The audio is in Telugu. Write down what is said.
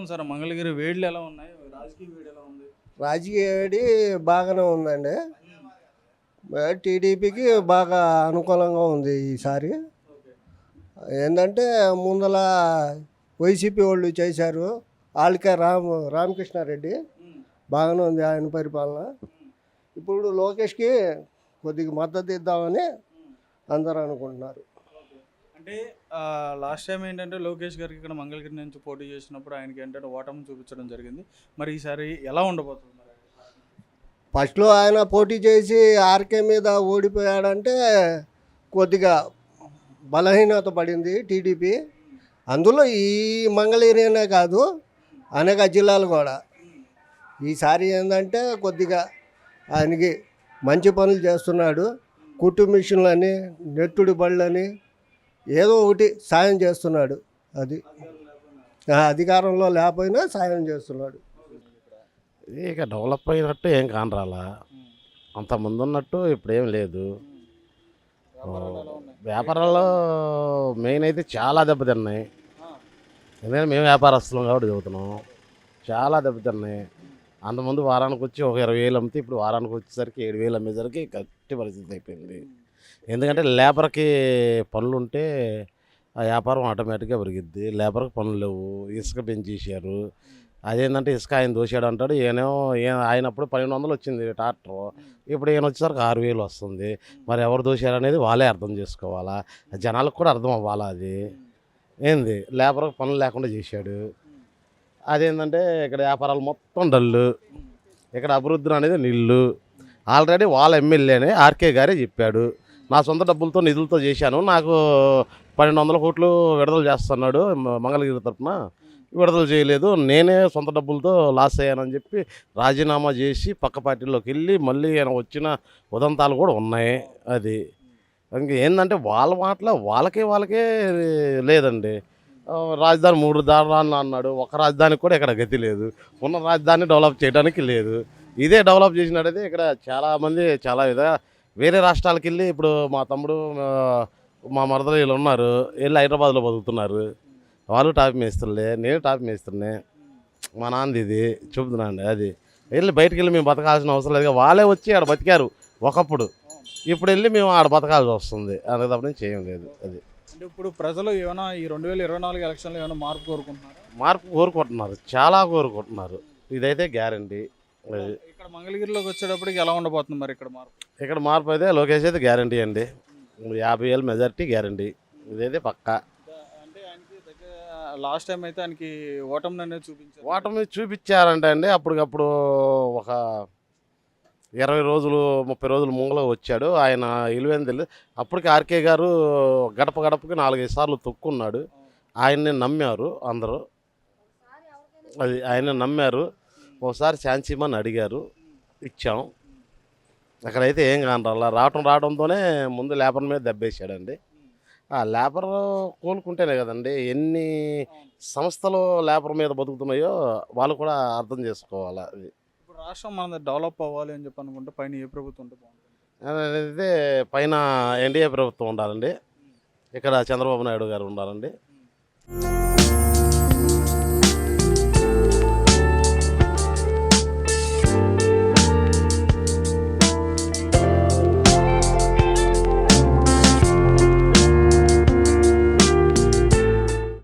ఉంది సార్ మంగళగిరి వేడులు ఎలా ఉన్నాయి? రాజకీయ వేడి ఎలా ఉంది? రాజకీయ వేడి బాగానే ఉందండి. టీడీపీకి బాగా అనుకూలంగా ఉంది ఈసారి. ఓకే. ఏంటంటే ముందల వైసీపీ వాళ్ళు చేశారు. ఆళ్ళకే రామకృష్ణారెడ్డి ఉమ్, బాగానే ఉంది ఆయన పరిపాలన. ఉమ్, ఇప్పుడు లోకేష్కి కొద్దిగా మద్దతు ఇద్దామని ఉమ్. అందరూ అనుకుంటున్నారు. ఓకే. అంటే లాస్ట్ టైం ఏంటంటే లోకేష్ గారికి ఇక్కడ మంగళగిరి నుంచి పోటీ చేసినప్పుడు ఆయనకి ఏంటంటే ఓటమి చూపించడం జరిగింది. మరి ఈసారి ఎలా ఉండబోతుంది మరి? ఫస్ట్లో ఆయన పోటీ చేసి ఆర్కే మీద ఓడిపోయాడంటే కొద్దిగా బలహీనత పడింది టీడీపీ. అందులో ఈ మంగళగిరినే కాదు, అనేక జిల్లాలు కూడా. ఈసారి ఏంటంటే కొద్దిగా ఆయనకి మంచి పనులు చేస్తున్నాడు. కుట్టు మిషన్లని, నెట్టుడి బళ్ళని ఏదో ఒకటి సాయం చేస్తున్నాడు. అది అధికారంలో లేకపోయినా సాయం చేస్తున్నాడు. ఇక డెవలప్ అయినట్టు ఏం కానరాలా, అంత ముందు ఉన్నట్టు ఇప్పుడేం లేదు. వ్యాపారాల్లో మెయిన్ అయితే చాలా దెబ్బతిన్నాయి. ఎందుకంటే మేము వ్యాపారస్తులం కాబట్టి చదువుతున్నాం. చాలా దెబ్బతిన్నాయి. అంతకుముందు వారానికి వచ్చి ఒక 20,000 అమ్మితే ఇప్పుడు వారానికి వచ్చేసరికి 7,000 అమ్మేసరికి గట్టి పరిస్థితి అయిపోయింది. ఎందుకంటే లేబర్కి పనులు ఉంటే ఆ వ్యాపారం ఆటోమేటిక్గా పెరిగిద్ది. లేబర్కి పనులు లేవు, ఇసుక పెంచేసారు. అదేంటంటే ఇసుక ఆయన దోశాడు అంటాడు, ఆయనప్పుడు 1,200 వచ్చింది ట్రాక్టర్, ఇప్పుడు ఈయన వచ్చేసరికి 6,000 వస్తుంది. మరి ఎవరు దోశారు అనేది వాళ్ళే అర్థం చేసుకోవాలా, జనాలకు కూడా అర్థం అవ్వాలా. అది ఏంది లేబర్కి పనులు లేకుండా చేశాడు. అదేంటంటే ఇక్కడ వ్యాపారాలు మొత్తం డల్లు, ఇక్కడ అభివృద్ధి అనేది నిల్లు. ఆల్రెడీ వాళ్ళ ఎమ్మెల్యేనే ఆర్కే గారే చెప్పాడు, నా సొంత డబ్బులతో నిధులతో చేశాను, నాకు 1,200 కోట్లు విడుదల చేస్తున్నాడు మంగళగిరి తరఫున, విడుదల చేయలేదు, నేనే సొంత డబ్బులతో లాస్ అయ్యానని చెప్పి రాజీనామా చేసి పక్క పార్టీలోకి వెళ్ళి మళ్ళీ ఆయన వచ్చిన ఉదంతాలు కూడా ఉన్నాయి. అది ఇంక ఏంటంటే వాళ్ళ మాటలో వాళ్ళకే లేదండి. రాజధాని 3 దారాలు అన్నాడు, ఒక రాజధానికి కూడా ఇక్కడ గతి లేదు, ఉన్న రాజధాని డెవలప్ చేయడానికి లేదు. ఇదే డెవలప్ చేసినట్టయితే ఇక్కడ చాలామంది చాలా వేరే రాష్ట్రాలకు వెళ్ళి, ఇప్పుడు మా తమ్ముడు మా మరదలు వీళ్ళు ఉన్నారు, వెళ్ళి హైదరాబాద్లో బతుకుతున్నారు. వాళ్ళు టాప్ మేస్తుండే, నేను టాప్ మేస్తుండే, మా నాన్నది ఇది చెబుతున్నా అండి. అది వెళ్ళి బయటికి వెళ్ళి మేము బతకాల్సిన అవసరం లేదు, వాళ్ళే వచ్చి ఆడ బతికారు ఒకప్పుడు. ఇప్పుడు వెళ్ళి మేము ఆడ బతకాల్సి వస్తుంది, అందుకే తప్ప నుంచి చేయడం లేదు. అది అంటే ఇప్పుడు ప్రజలు ఏమైనా ఈ 2024 ఎలక్షన్లో ఏమైనా మార్పు కోరుకుంటున్నారు? మార్పు కోరుకుంటున్నారు, చాలా కోరుకుంటున్నారు. ఇదైతే గ్యారంటీ. ఇక్కడ మంగళగిరిలోకి వచ్చేటప్పటికి ఎలా ఉండబోతుంది మరి ఇక్కడ మార్పు? ఇక్కడ మార్పు అయితే లోకేష్ అయితే గ్యారంటీ అండి. 50,000 మెజారిటీ గ్యారంటీ, ఇదైతే పక్కా. అంటే ఆయనకి దగ్గర లాస్ట్ టైం అయితే ఆయనకి ఓటమి అనేది చూపించారు. ఓటమి చూపించారంటే అండి, అప్పటికప్పుడు ఒక 20 రోజులు 30 రోజులు ముంగలో వచ్చాడు ఆయన, ఇలువేంది తెలియదు. అప్పటికి ఆర్కే గారు గడప గడపకి 4-5 సార్లు తొక్కున్నాడు. ఆయన్ని నమ్మారు అందరూ, అది ఆయన నమ్మారు. ఒకసారి ఛాన్సీమని అడిగారు, ఇచ్చాం. అక్కడైతే ఏం కానరాలా, రావడంతోనే ముందు లేబర్ మీద దెబ్బేసాడండి. ఆ లేబర్ కోలుకుంటేనే కదండి ఎన్ని సంస్థలు లేబర్ మీద బతుకుతున్నాయో వాళ్ళు కూడా అర్థం చేసుకోవాలి. అది ఇప్పుడు రాష్ట్రం మనది డెవలప్ అవ్వాలి అని చెప్పి అనుకుంటే పైన ఏ ప్రభుత్వం ఉంటే బాగుంటుంది? అయితే పైన ఎన్డీఏ ప్రభుత్వం ఉండాలండి, ఇక్కడ చంద్రబాబు నాయుడు గారు ఉండాలండి.